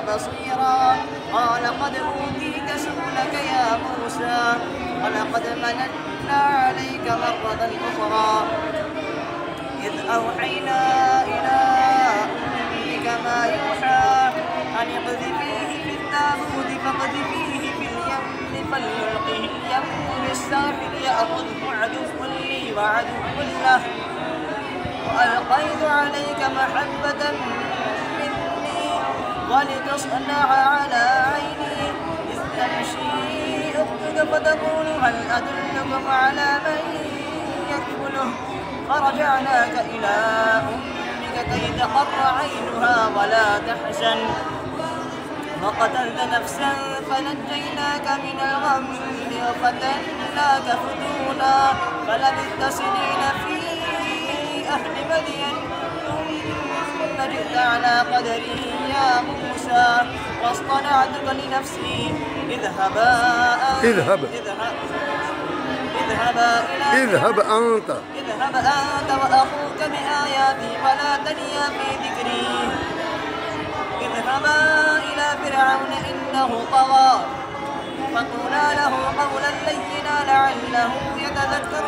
بصيرا قال قد أوتيت سؤلك يا موسى ولقد مننا عليك مرة أخرى إذ أوحينا إلى أمك ما يوحى أن اقذفيه في التابوت فاقذفيه في اليم فليلقه اليم بالساحل يأخذه عدو لي وعدو له وألقيت عليك محبة مني ولتصنع على عيني إذ تمشي أختك فتقول هل أدلكم على من يكفله فرجعناك إلى أمك كي تقر عينها ولا تحزن وقتلت نفسا فنجيناك من الغم وفتناك فتونا فلبثت سنين في أهل مدين ثم جئت على قدري يا موسى واصطنعتك لنفسي اذهب أنت وأخوك بآياتي ولا تنيا في ذكري اذهبا إلى فرعون إنه طغى فقولا له قولا لينا لعله يتذكر